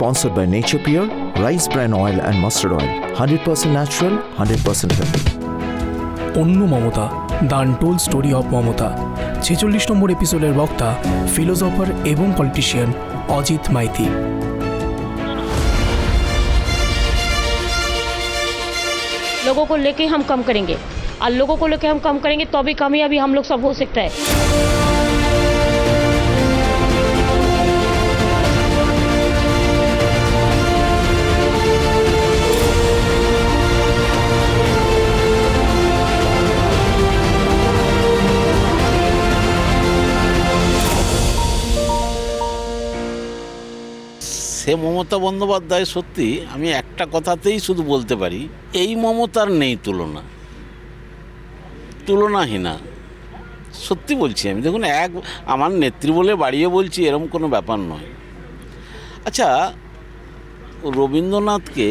Sponsored by Nature Pure, Rice Bran Oil and Mustard Oil. 100% natural, 100% healthy. অন্য Mamata, the untold story of Mamata. 46 নম্বর এপিসোডের বক্তা philosopher এবং politician Ajit Maiti. लोगों को लेके हम कम करेंगे और लोगों को लेके हम कम करेंगे तो भी कामयाबी हम लोग सब हो सकता है। সে মমতা বন্দ্যোপাধ্যায় সত্যি আমি একটা কথাতেই শুধু বলতে পারি, এই মমতার নেই তুলনা, তুলনাহীনা। সত্যি বলছি আমি। দেখুন, আমার নেত্রী বলে বাড়িয়ে বলছি এরকম কোনো ব্যাপার নয়। আচ্ছা, রবীন্দ্রনাথকে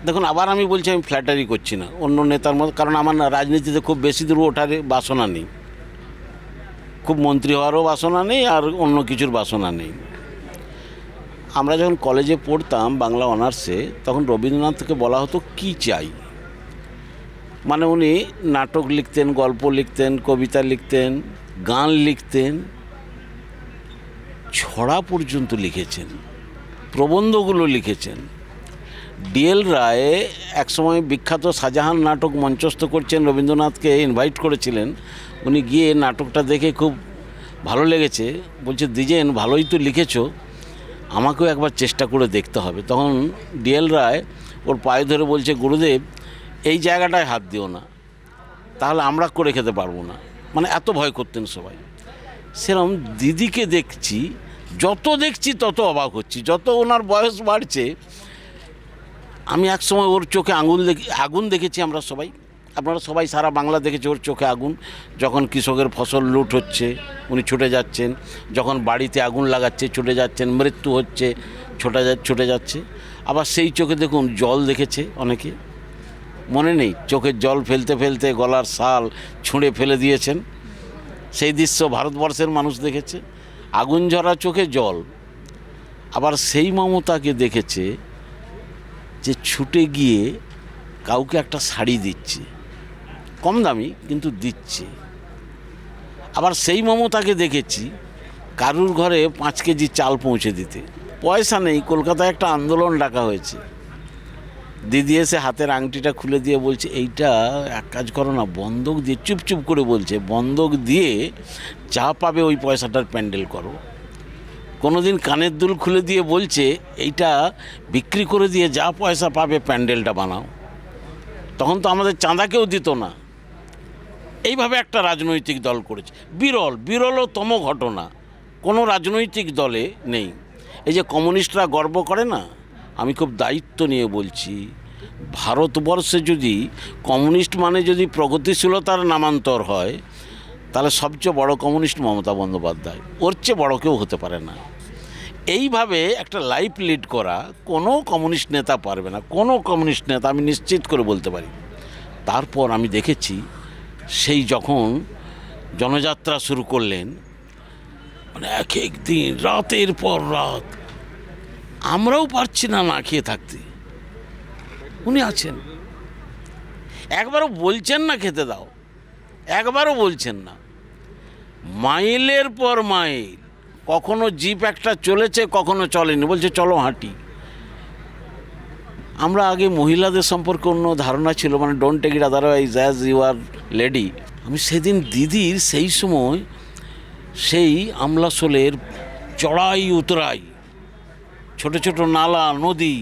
দেখুন, আবার আমি বলছি, আমি ফ্ল্যাটারি করছি না অন্য নেতার মতো, কারণ আমার রাজনীতিতে খুব বেশি দূর ওঠার বাসনা নেই, খুব মন্ত্রী হওয়ারও বাসনা নেই, আর অন্য কিছুর বাসনা নেই। আমরা যখন কলেজে পড়তাম বাংলা অনার্সে, তখন রবীন্দ্রনাথকে বলা হতো কি চাই। মানে উনি নাটক লিখতেন, গল্প লিখতেন, কবিতা লিখতেন, গান লিখতেন, ছড়া পর্যন্ত লিখেছেন, প্রবন্ধগুলো লিখেছেন। ডিএল রায় একসময় বিখ্যাত শাহজাহান নাটক মঞ্চস্থ করছেন, রবীন্দ্রনাথকে ইনভাইট করেছিলেন। উনি গিয়ে নাটকটা দেখে খুব ভালো লেগেছে, বলছে দ্বিজেন ভালোই তো লিখেছো, আমাকেও একবার চেষ্টা করে দেখতে হবে। তখন ডিএল রায় ওর পায়ে ধরে বলছে, গুরুদেব এই জায়গাটায় হাত দিও না, তাহলে আমরা করে খেতে পারবো না। মানে এত ভয় করতেন সবাই। সেরকম দিদিকে দেখছি, যত দেখছি তত অবাক হচ্ছি, যত ওনার বয়স বাড়ছে। আমি একসময় ওর চোখে আগুন দেখেছি, আমরা সবাই, আপনারা সবাই সারা বাংলা দেখেছে ওর চোখে আগুন। যখন কৃষকের ফসল লুট হচ্ছে উনি ছুটে যাচ্ছেন, যখন বাড়িতে আগুন লাগাচ্ছে ছুটে যাচ্ছেন, মৃত্যু হচ্ছে ছুটে যাচ্ছে। আবার সেই চোখে দেখুন জল দেখেছে অনেকে, মনে নেই? চোখের জল ফেলতে ফেলতে গলার শাল ছুঁড়ে ফেলে দিয়েছেন, সেই দৃশ্য ভারতবর্ষের মানুষ দেখেছে। আগুন ঝরা চোখে জল। আবার সেই মমতাকে দেখেছে যে ছুটে গিয়ে কাউকে একটা শাড়ি দিচ্ছে, কম দামি কিন্তু দিচ্ছে। আবার সেই মমতাকে দেখেছি কারুর ঘরে 5 কেজি চাল পৌঁছে দিতে, পয়সা নেই। কলকাতায় একটা আন্দোলন ডাকা হয়েছে, দিদি এসে হাতের আংটিটা খুলে দিয়ে বলছে, এইটা এক কাজ করো না, বন্ধক দিয়ে, চুপচুপ করে বলছে, বন্ধক দিয়ে যা পাবে ওই পয়সাটার প্যান্ডেল করো। কোনো দিন কানের দুল খুলে দিয়ে বলছে, এইটা বিক্রি করে দিয়ে যা পয়সা পাবে প্যান্ডেলটা বানাও। তখন তো আমাদের চাঁদাকেও দিত না। এইভাবে একটা রাজনৈতিক দল করেছে। বিরলতম ঘটনা কোনো রাজনৈতিক দলে নেই। এই যে কমিউনিস্টরা গর্ব করে না, আমি খুব দায়িত্ব নিয়ে বলছি, ভারতবর্ষে যদি কমিউনিস্ট মানে যদি প্রগতিশীলতার নামান্তর হয়, তাহলে সবচেয়ে বড় কমিউনিস্ট মমতা বন্দ্যোপাধ্যায়, ওর চেয়ে বড় কেউ হতে পারে না। এইভাবে একটা লাইফ লিড করা কোনো কমিউনিস্ট নেতা পারবে না, কোনো কমিউনিস্ট নেতা, আমি নিশ্চিত করে বলতে পারি। তারপর আমি দেখেছি সেই যখন জনযাত্রা শুরু করলেন, মানে এক দিন রাতের পর রাত, আমরাও পারছি না না খেয়ে থাকতে। উনি আছেন, একবারও বলছেন না খেতে দাও, একবারও বলছেন না। মাইলের পর মাইল, কখনো জিপ একটা চলেছে, কখনো চলেনি, বলছে চলো হাঁটি। আমরা আগে মহিলাদের সম্পর্কে অন্য ধারণা ছিল, মানে don't take it otherwise as you are lady. আমি সেদিন দিদির সেই সময় সেই আমলাশোলের চড়াই উতরাই, ছোট ছোট নালা নদী,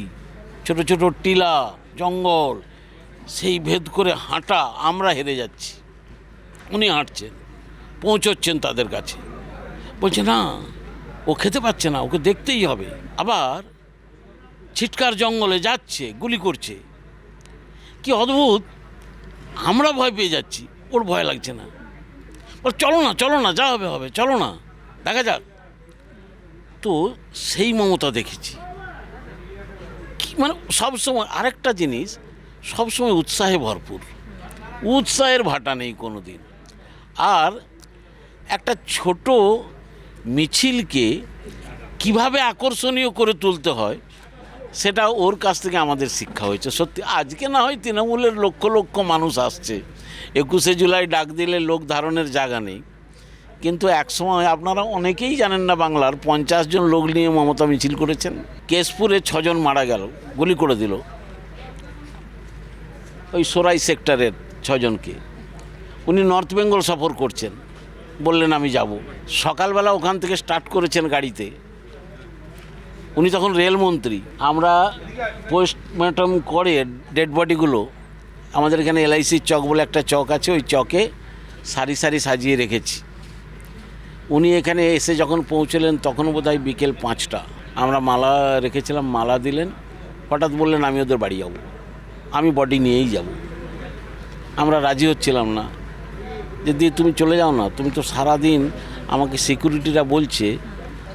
ছোট ছোট টিলা জঙ্গল, সেই ভেদ করে হাঁটা, আমরা হেরে যাচ্ছি। উনি হাঁটছেন, পৌঁছচ্ছেন তাদের কাছে, বলছে না ও খেতে পাচ্ছে না, ওকে দেখতেই হবে। আবার ছিটকার জঙ্গলে যাচ্ছে, গুলি করছে, কি অদ্ভুত। আমরা ভয় পেয়ে যাচ্ছি, ওর ভয় লাগছে না। ওর চলো না যা হবে চলো না, দেখা যাক। তো সেই মমতা দেখেছি, কি মানে সবসময় আরেকটা জিনিস, সবসময় উৎসাহে ভরপুর, উৎসাহের ভাটা নেই কোনো দিন। আর একটা ছোট মিছিলকে কিভাবে আকর্ষণীয় করে তুলতে হয় সেটা ওর কাছ থেকে আমাদের শিক্ষা হয়েছে। সত্যি আজকে না হয় তৃণমূলের লক্ষ লক্ষ মানুষ আসছে, 21শে জুলাই ডাক দিলে লোক ধারণের জায়গা নেই, কিন্তু একসময় আপনারা অনেকেই জানেন না বাংলার 50 জন লোক নিয়ে মমতা মিছিল করেছেন। কেশপুরে 6 জন মারা গেল, গুলি করে দিল ওই সরাই সেক্টরের 6 জনকে। উনি নর্থ বেঙ্গল সফর করছেন, বললেন আমি যাব। সকালবেলা ওখান থেকে স্টার্ট করেছেন গাড়িতে, উনি তখন রেলমন্ত্রী। আমরা পোস্টমর্টম করে ডেড বডিগুলো আমাদের এখানে LIC চক বলে একটা চক আছে, ওই চকে সারি সারি সাজিয়ে রেখেছি। উনি এখানে এসে যখন পৌঁছলেন তখন বোধহয় বিকেল 5টা। আমরা মালা রেখেছিলাম, মালা দিলেন, হঠাৎ বললেন আমি ওদের বাড়ি যাব, আমি বডি নিয়েই যাব। আমরা রাজি হচ্ছিলাম না, যে দিয়ে তুমি চলে যাও না, তুমি তো সারাদিন, আমাকে সিকিউরিটিরা বলছে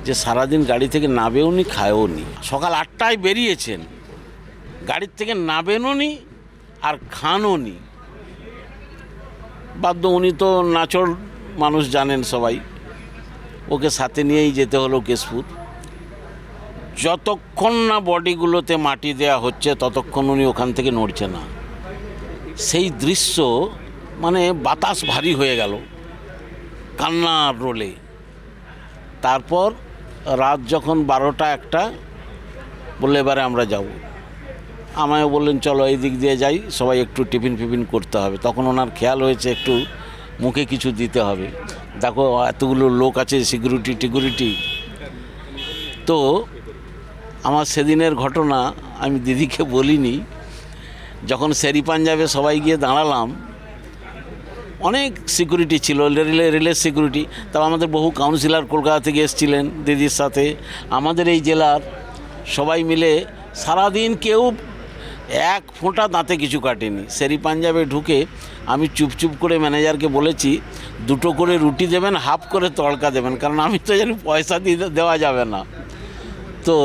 যে সারাদিন গাড়ি থেকে নাবেও নি খায়ও নি। সকাল 8টায় বেরিয়েছেন, গাড়ির থেকে নাবেনও নি আর খানও নি। বাধ্য, উনি তো নাচড় মানুষ জানেন সবাই, ওকে সাথে নিয়েই যেতে হলো কেশপুর। যতক্ষণ না বডিগুলোতে মাটি দেয়া হচ্ছে ততক্ষণ উনি ওখান থেকে নড়ছে না। সেই দৃশ্য মানে বাতাস ভারী হয়ে গেল কান্নার রোলে। তারপর রাত যখন 12টা 1টা বললে এবারে আমরা যাব। আমায় বললেন চলো এই দিক দিয়ে যাই, সবাই একটু টিফিন ফিফিন করতে হবে। তখন ওনার খেয়াল হয়েছে একটু মুখে কিছু দিতে হবে, দেখো এতগুলো লোক আছে, সিকিউরিটি। তো আমার সেদিনের ঘটনা আমি দিদিকে বলিনি। যখন শেরি পাঞ্জাবে সবাই গিয়ে দাঁড়ালাম, অনেক সিকিউরিটি ছিল, রেলের সিকিউরিটি। তাও আমাদের বহু কাউন্সিলর কলকাতা থেকে এসেছিলেন দিদির সাথে, আমাদের এই জেলার সবাই মিলে সারাদিন কেউ এক ফোঁটা দাঁতে কিছু কাটেনি। শেরি পাঞ্জাবে ঢুকে আমি চুপচুপ করে ম্যানেজারকে বলেছি 2টো করে রুটি দেবেন, হাফ করে তড়কা দেবেন, কারণ আমি তো জানি পয়সা দেওয়া যাবে না। তো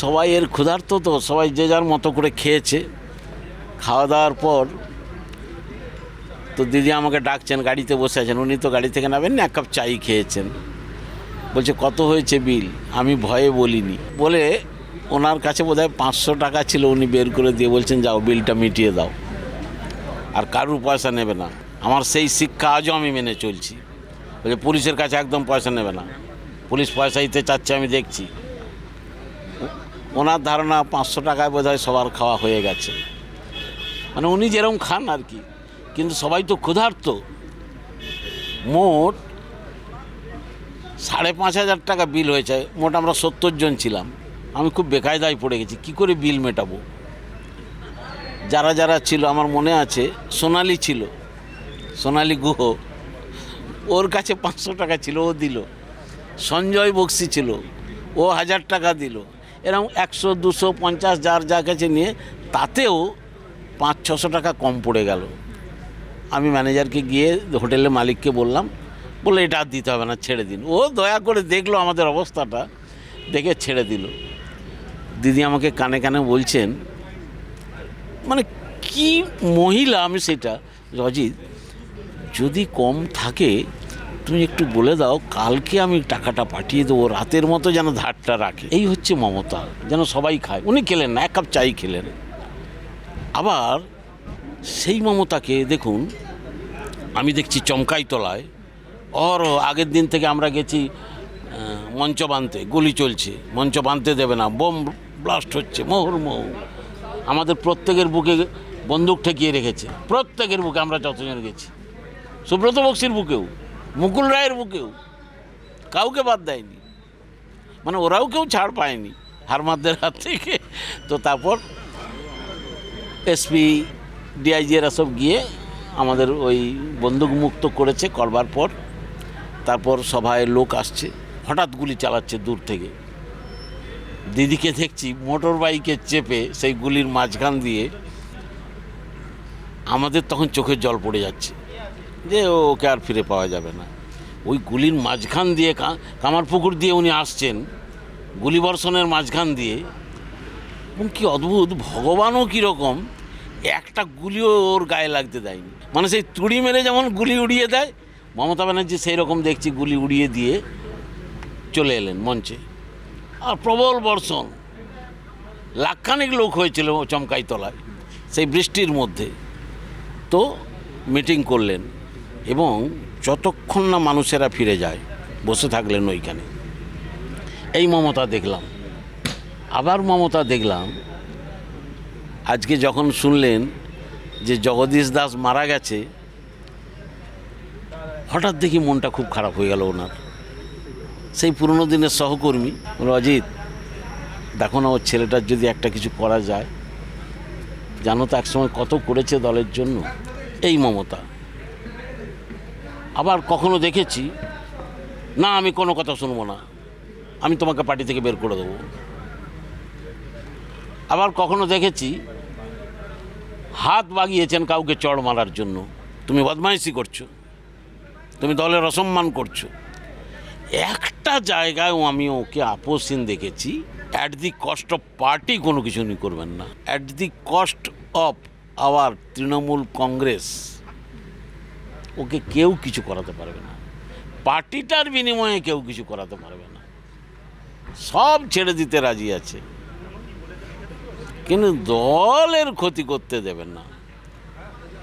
সবাই এর ক্ষুধার্ত, তো সবাই যে যার মতো করে খেয়েছে। খাওয়া দাওয়ার পর তো দিদি আমাকে ডাকছেন, গাড়িতে বসে আছেন, উনি তো গাড়ি থেকে নামেন না, 1 কাপ চাই খেয়েছেন। বলছে কত হয়েছে বিল? আমি ভয়ে বলিনি, বলে ওনার কাছে বোধহয় 500 টাকা ছিল, উনি বের করে দিয়ে বলছেন যাও বিলটা মিটিয়ে দাও, আর কারুর পয়সা নেবে না। আমার সেই শিক্ষা আজও আমি মেনে চলছি। বলছে পুলিশের কাছে একদম পয়সা নেবে না, পুলিশ পয়সা দিতে চাচ্ছে আমি দেখছি। ওনার ধারণা 500 টাকায় বোধহয় সবার খাওয়া হয়ে গেছে, মানে উনি যেরকম খান আর কি। কিন্তু সবাই তো ক্ষুধার্ত। মোট 5,500 টাকা বিল হয়েছে। মোট আমরা 70 জন ছিলাম। আমি খুব বেকায়দায় পড়ে গেছি, কি করে বিল মেটাবো। যারা যারা ছিল আমার মনে আছে, সোনালি ছিল, সোনালি গুহ, ওর কাছে 500 টাকা ছিল, ও দিল। সঞ্জয় বক্সি ছিল, ও 1000 টাকা দিল। এরকম 100, 200, 50 যার যা কাছে নিয়ে, তাতেও 500-600 টাকা কম পড়ে গেল। আমি ম্যানেজারকে গিয়ে হোটেলের মালিককে বললাম, বলে এটা আর দিতে হবে না, ছেড়ে দিন। ও দয়া করে দেখলো আমাদের অবস্থাটা, দেখে ছেড়ে দিল। দিদি আমাকে কানে কানে বলছেন, মানে কি মহিলা আমি সেটা, অজিত যদি কম থাকে তুমি একটু বলে দাও, কালকে আমি টাকাটা পাঠিয়ে দেবো, রাতের মতো যেন ধারটা রাখে। এই হচ্ছে মমতা, যেন সবাই খায়। উনি খেলেন না, 1 কাপ চাই খেলেন। আবার সেই মমতাকে দেখুন, আমি দেখছি চমকাইতলায় আগের দিন থেকে আমরা গেছি মঞ্চ বাঁধতে, গুলি চলছে, মঞ্চ বাঁধতে দেবে না, বোম ব্লাস্ট হচ্ছে মুহুর্মুহু। আমাদের প্রত্যেকের বুকে বন্দুক ঠেকিয়ে রেখেছে, প্রত্যেকের বুকে। আমরা যতজন গেছি, সুব্রত বক্সির বুকেও, মুকুল রায়ের বুকেও, কাউকে বাদ দেয়নি। মানে ওরাও কেউ ছাড় পায়নি হারমাদদের হাত থেকে। তো তারপর এসপি ডিআইজি এরা সব গিয়ে আমাদের ওই বন্দুক মুক্ত করেছে। করবার পর তারপর সভায় লোক আসছে, হঠাৎ গুলি চালাচ্ছে দূর থেকে। দিদিকে দেখছি মোটর বাইকে চেপে সেই গুলির মাঝখান দিয়ে। আমাদের তখন চোখের জল পড়ে যাচ্ছে যে ওকে আর ফিরে পাওয়া যাবে না। ওই গুলির মাঝখান দিয়ে, কামারপুকুর দিয়ে উনি আসছেন, গুলিবর্ষণের মাঝখান দিয়ে। এবং কী অদ্ভুত, ভগবানও কীরকম, একটা গুলিও ওর গায়ে লাগতে দেয়নি। মানে সেই তুড়ি মেরে যেমন গুলি উড়িয়ে দেয়, মমতা ব্যানার্জি সেই রকম দেখছি গুলি উড়িয়ে দিয়ে চলে এলেন মঞ্চে, আর প্রবল বর্ষণ, লাখখানেক লোক হয়েছিল চমকাইতলায় সেই বৃষ্টির মধ্যে। তো মিটিং করলেন এবং যতক্ষণ না মানুষেরা ফিরে যায় বসে থাকলেন ওইখানে। এই মমতা দেখলাম। আবার মমতা দেখলাম আজকে যখন শুনলেন যে জগদীশ দাস মারা গেছে, হঠাৎ দেখি মনটা খুব খারাপ হয়ে গেল ওনার। সেই পুরনো দিনের সহকর্মী অজিত, দেখো না ওর ছেলেটার যদি একটা কিছু করা যায়, জানো তো একসময় কত করেছে দলের জন্য। এই মমতা। আবার কখনো দেখেছি না আমি কোনো কথা শুনবো না, আমি তোমাকে পার্টি থেকে বের করে দেবো। আবার কখনো দেখেছি হাত বাগিয়েছেন কাউকে চড় মারার জন্য, তুমি বদমাইশি করছো, তুমি দলের অসম্মান করছো। একটা জায়গায় আমি ওকে আপোষহীন দেখেছি, at the cost of party কোনো কিছু উনি করবেন না, at the cost of our Trinamool Congress ওকে কেউ কিছু করাতে পারবে না, পার্টিটার বিনিময়ে কেউ কিছু করাতে পারবে না, সব ছেড়ে দিতে রাজি আছে, কিন্তু দলের ক্ষতি করতে দেবেন না।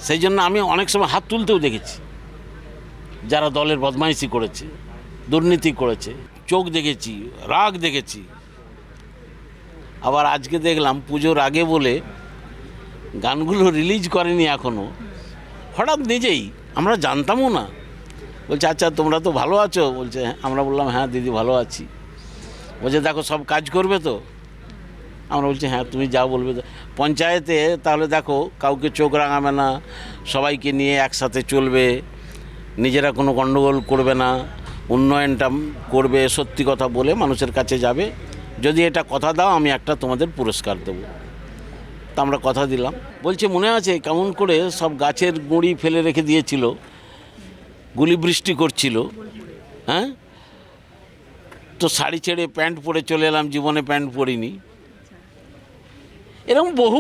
সেই জন্য আমি অনেক সময় হাত তুলতেও দেখেছি যারা দলের বদমাইশি করেছে, দুর্নীতি করেছে, চোখ দেখেছি, রাগ দেখেছি। আবার আজকে দেখলাম পুজোর আগে বলে গানগুলো রিলিজ করেনি এখনও, হঠাৎ নিজেই, আমরা জানতামও না, বলছে আচ্ছা তোমরা তো ভালো আছো, বলছে আমরা বললাম হ্যাঁ দিদি ভালো আছি, বলছে দেখো সব কাজ করবে তো, আমরা বলছি হ্যাঁ তুমি যা বলবে। পঞ্চায়েতে তাহলে দেখো কাউকে চোখ রাঙাবে না, সবাইকে নিয়ে একসাথে চলবে, নিজেরা কোনো গণ্ডগোল করবে না, উন্নয়নটা করবে, সত্যি কথা বলে মানুষের কাছে যাবে, যদি এটা কথা দাও আমি একটা তোমাদের পুরস্কার দেবো। তা আমরা কথা দিলাম। বলছে মনে আছে কেমন করে সব গাছের গুঁড়ি ফেলে রেখে দিয়েছিল, গুলি বৃষ্টি করছিল, হ্যাঁ, তো শাড়ি ছেড়ে প্যান্ট পরে চলে এলাম, জীবনে প্যান্ট পরিনি। এরকম বহু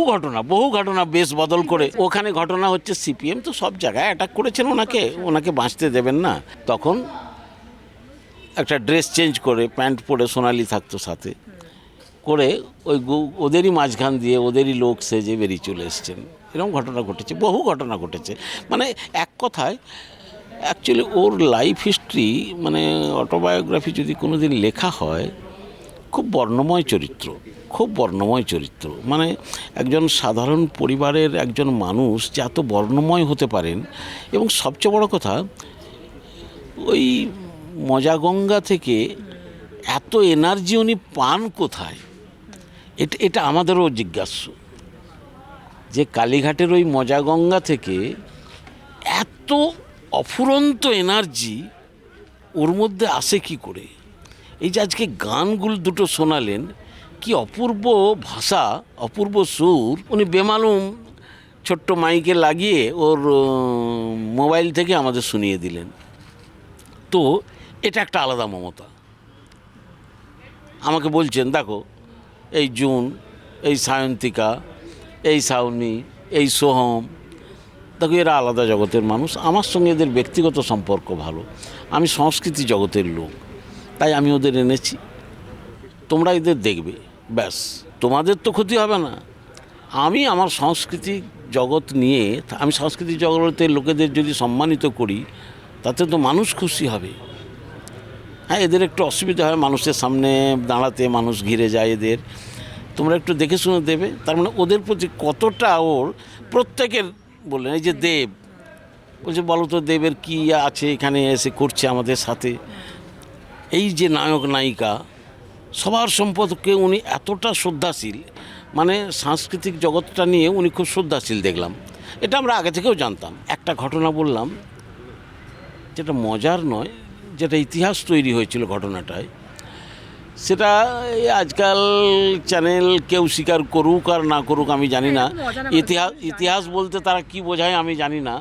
ঘটনা বেশ বদল করে। ওখানে ঘটনা হচ্ছে সিপিএম তো সব জায়গায় অ্যাটাক করেছেন ওনাকে বাঁচতে দেবেন না, তখন একটা ড্রেস চেঞ্জ করে প্যান্ট পরে সোনালি থাকতো সাথে করে ওই ওদেরই মাঝখান দিয়ে ওদেরই লোক সেজে বেরিয়ে চলে এসছেন। এরকম ঘটনা ঘটেছে, বহু ঘটনা ঘটেছে। মানে এক কথায় অ্যাকচুয়ালি ওর লাইফ হিস্ট্রি, মানে অটোবায়োগ্রাফি যদি কোনো দিন লেখা হয়, খুব বর্ণময় চরিত্র। মানে একজন সাধারণ পরিবারের একজন মানুষ যে এত বর্ণময় হতে পারেন, এবং সবচেয়ে বড় কথা ওই মজাগঙ্গা থেকে এত এনার্জি উনি পান কোথায়, এটা আমাদেরও জিজ্ঞাস্য, যে কালীঘাটের ওই মজাগঙ্গা থেকে এত অফুরন্ত এনার্জি ওর মধ্যে আসে কি করে। এই যে আজকে গানগুলো দুটো শোনালেন, কি অপূর্ব ভাষা, অপূর্ব সুর, উনি বেমালুম ছোট্ট মাইকে লাগিয়ে ওর মোবাইল থেকে আমাদের শুনিয়ে দিলেন। তো এটা একটা আলাদা মমতা। আমাকে বলছেন দেখো এই জুন, এই সায়ন্তিকা, এই শাওনি, এই সোহম, দেখো এরা আলাদা জগতের মানুষ, আমার সঙ্গে এদের ব্যক্তিগত সম্পর্ক ভালো, আমি সংস্কৃতি জগতের লোক, তাই আমি ওদের এনেছি, তোমরা এদের দেখবে, ব্যাস, তোমাদের তো ক্ষতি হবে না। আমি আমার সাংস্কৃতিক জগৎ নিয়ে, আমি সাংস্কৃতিক জগতের লোকেদের যদি সম্মানিত করি, তাতে তো মানুষ খুশি হবে। হ্যাঁ, এদের একটু অসুবিধা হয় মানুষের সামনে দাঁড়াতে, মানুষ ঘিরে যায় এদের, তোমরা একটু দেখে শুনে দেবে। তার মানে ওদের প্রতি কতটা ওর প্রত্যেকের বললেন। এই যে দেব বলছে বলো তো দেবের কী আছে এখানে এসে করছে আমাদের সাথে, এই যে নায়ক নায়িকা সবার সম্পর্কে উনি এতটা শ্রদ্ধাশীল, মানে সাংস্কৃতিক জগৎটা নিয়ে উনি খুব শ্রদ্ধাশীল দেখলাম। এটা আমরা আগে থেকেও জানতাম। একটা ঘটনা বললাম যেটা মজার নয়, যেটা ইতিহাস তৈরি হয়েছিল ঘটনাটায়, সেটা আজকাল চ্যানেল কেউ স্বীকার করুক আর না করুক আমি জানি না। ইতিহাস বলতে তারা কি বোঝায় আমি জানি না।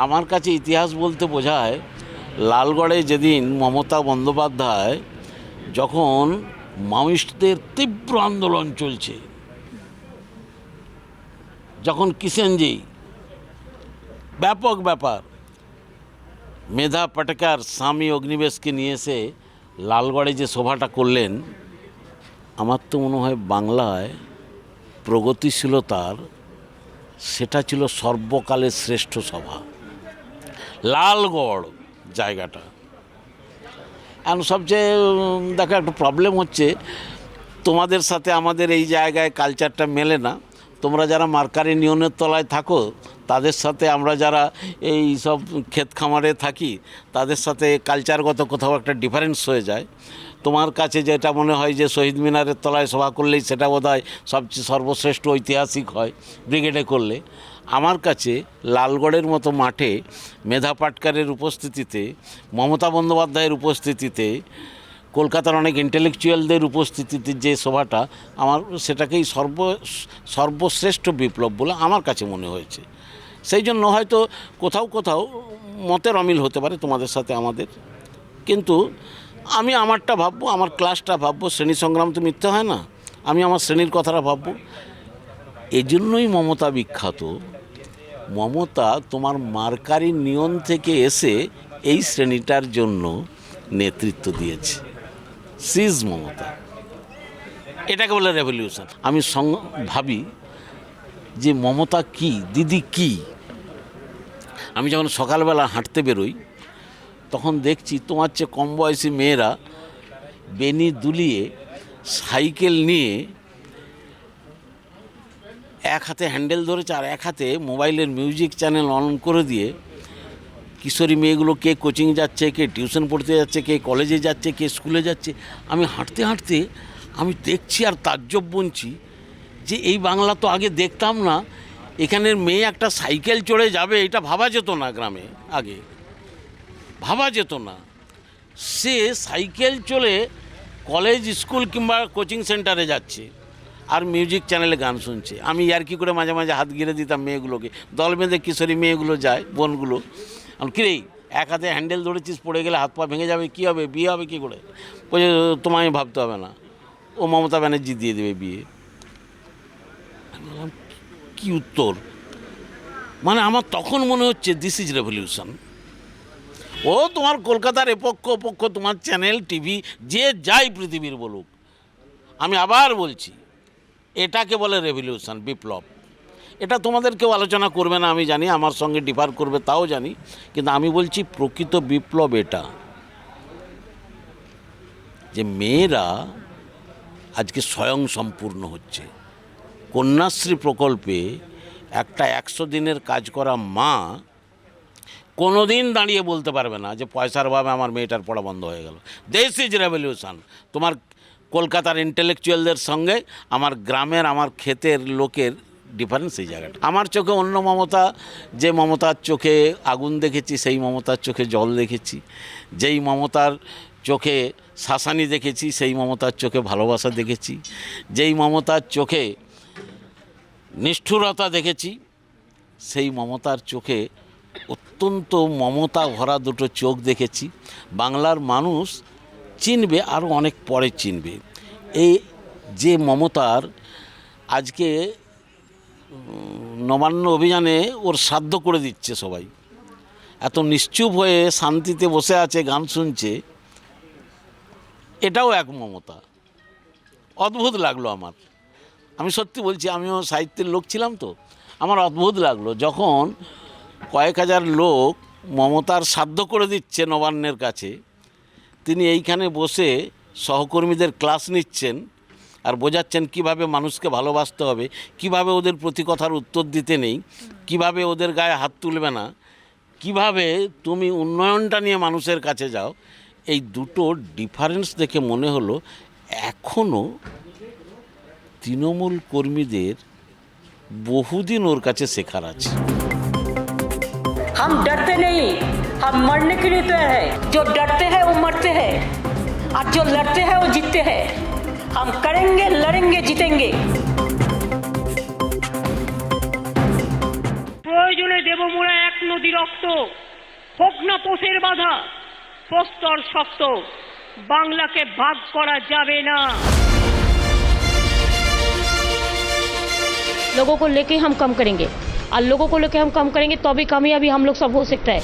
আমার কাছে ইতিহাস বলতে বোঝায় লালগড়ে যেদিন মমতা বন্দ্যোপাধ্যায়, যখন মাওয়িস্টদের তীব্র আন্দোলন চলছে, যখন কিষেনজি ব্যাপক ব্যাপার, মেধা পাটেকার স্বামী অগ্নিবেশকে নিয়ে এসে লালগড়ে যে সভাটা করলেন, আমার তো মনে হয় বাংলায় প্রগতিশীলতার সেটা ছিল সর্বকালের শ্রেষ্ঠ সভা। লালগড় জায়গাটা এখন সবচেয়ে দেখো একটা প্রবলেম হচ্ছে, তোমাদের সাথে আমাদের এই জায়গায় কালচারটা মেলে না। তোমরা যারা মার্কারি নিয়নের তলায় থাকো, তাদের সাথে আমরা যারা এই সব ক্ষেত খামারে থাকি, তাদের সাথে কালচারগত কোথাও একটা ডিফারেন্স হয়ে যায়। তোমার কাছে যেটা মনে হয় যে শহীদ মিনারের তলায় সভা করলেই সেটা বোধহয় সবচেয়ে সর্বশ্রেষ্ঠ ঐতিহাসিক হয় ব্রিগেডে করলে, আমার কাছে লালগড়ের মতো মাঠে মেধা পাটকারের উপস্থিতিতে, মমতা বন্দ্যোপাধ্যায়ের উপস্থিতিতে, কলকাতার অনেক ইন্টেলেকচুয়ালদের উপস্থিতিতে যে সভাটা, আমার সেটাকেই সর্বশ্রেষ্ঠ বিপ্লব বলে আমার কাছে মনে হয়েছে। সেই জন্য হয়তো কোথাও কোথাও মতের অমিল হতে পারে তোমাদের সাথে আমাদের, কিন্তু আমি আমারটা ভাববো, আমার ক্লাসটা ভাববো। শ্রেণী সংগ্রাম তো মিথ্যে হয় না, আমি আমার শ্রেণীর কথাটা ভাববো। এই জন্যই মমতা বিখ্যাত। মমতা তোমার মার্কারি নিয়ন থেকে এসে এই শ্রেণীটার জন্য নেতৃত্ব দিয়েছে। সিজ মমতা, এটাকে বলে রেভলিউশন। আমি ভাবি যে মমতা কি, দিদি কি। আমি যখন সকালবেলা হাঁটতে বেরোই, তখন দেখছি তোমার চেয়ে কম বয়সী মেয়েরা বেনি দুলিয়ে সাইকেল নিয়ে এক হাতে হ্যান্ডেল ধরেছে আর এক হাতে মোবাইলের মিউজিক চ্যানেল অন করে দিয়ে কিশোরী মেয়েগুলো কে কোচিং যাচ্ছে, কে টিউশন পড়তে যাচ্ছে, কে কলেজে যাচ্ছে, কে স্কুলে যাচ্ছে। আমি হাঁটতে হাঁটতে আমি দেখছি আর তাজ্জব বুনছি যে এই বাংলা তো আগে দেখতাম না। এখানের মেয়ে একটা সাইকেল চড়ে যাবে, এটা ভাবা যেত না, গ্রামে আগে ভাবা যেত না। সে সাইকেল চলে কলেজ, স্কুল কিংবা কোচিং সেন্টারে যাচ্ছে আর মিউজিক চ্যানেলে গান শুনছে। আমি ইয়ার্কি করে মাঝে মাঝে হাত গিরে দিতাম মেয়েগুলোকে, দল বেঁধে কিশোরী মেয়েগুলো যায়, বোনগুলো। কিরে এক হাতে হ্যান্ডেল ধরেছিস, পড়ে গেলে হাত পা ভেঙে যাবে, কী হবে, বিয়ে হবে কী করে? বলছে তোমায় ভাবতে হবে না, ও মমতা ব্যানার্জি দিয়ে দেবে বিয়ে। আমি বললাম কী উত্তর? মানে আমার তখন মনে হচ্ছে দিস ইজ রেভলিউশন। ও তোমার কলকাতার এপক্ষ ওপক্ষ, তোমার চ্যানেল, টিভি, যে যাই পৃথিবীর বলুক, আমি আবার বলছি এটাকে বলে রেভলিউশন, বিপ্লব। এটা তোমাদের কেউ আলোচনা করবে না আমি জানি, আমার সঙ্গে ডিফার করবে তাও জানি, কিন্তু আমি বলছি প্রকৃত বিপ্লব এটা, যে মেয়েরা আজকে স্বয়ং সম্পূর্ণ হচ্ছে। কন্যাশ্রী প্রকল্পে একটা 100 দিনের কাজ করা মা কোনো দিন দাঁড়িয়ে বলতে পারবে না যে পয়সার অভাবে আমার মেয়েটার পড়া বন্ধ হয়ে গেল। This is revolution. তোমার কলকাতার ইন্টেলেকচুয়ালদের সঙ্গে আমার গ্রামের, আমার ক্ষেতের লোকের ডিফারেন্স এই জায়গাটা। আমার চোখে অন্য মমতা, যে মমতার চোখে আগুন দেখেছি সেই মমতার চোখে জল দেখেছি, যেই মমতার চোখে শাসানি দেখেছি সেই মমতার চোখে ভালোবাসা দেখেছি, যেই মমতার চোখে নিষ্ঠুরতা দেখেছি সেই মমতার চোখে অত্যন্ত মমতা ভরা দুটো চোখ দেখেছি। বাংলার মানুষ চিনবে, আরও অনেক পরে চিনবে এই যে মমতার। আজকে নবান্ন অভিযানে ওর সাধ্য করে দিচ্ছে সবাই, এত নিশ্চুপ হয়ে শান্তিতে বসে আছে, গান শুনছে, এটাও এক মমতা। অদ্ভুত লাগলো আমার, আমি সত্যি বলছি, আমিও সাহিত্যের লোক ছিলাম তো, আমার অদ্ভুত লাগলো যখন কয়েক হাজার লোক মমতার সাধ্য করে দিচ্ছে নবান্নের কাছে, তিনি এইখানে বসে সহকর্মীদের ক্লাস নিচ্ছেন আর বোঝাচ্ছেন কিভাবে মানুষকে ভালোবাসতে হবে, কিভাবে ওদের প্রতি কথার উত্তর দিতে নেই, কিভাবে ওদের গায়ে হাত তুলবে না, কিভাবে তুমি উন্নয়নটা নিয়ে মানুষের কাছে যাও। এই দুটো ডিফারেন্স দেখে মনে হলো এখনও তৃণমূল কর্মীদের বহুদিন ওর কাছে শেখার আছে। हम डरते नहीं, हम मरने के लिए तैयार है। जो डरते हैं वो मरते हैं और जो लड़ते हैं वो जीतते हैं। हम करेंगे, लड़ेंगे, जीतेंगे। প্রয়োজনে দেব মোরা এক নদী রক্ত, হোক না পোষের বাধা, প্রস্তর শক্ত, বাংলাকে ভাগ করা যাবে না। लोगों को लेके हम कम करेंगे और लोगों को लेके हम कम करेंगे तो भी कामयाबी हम लोग सब हो सकता है।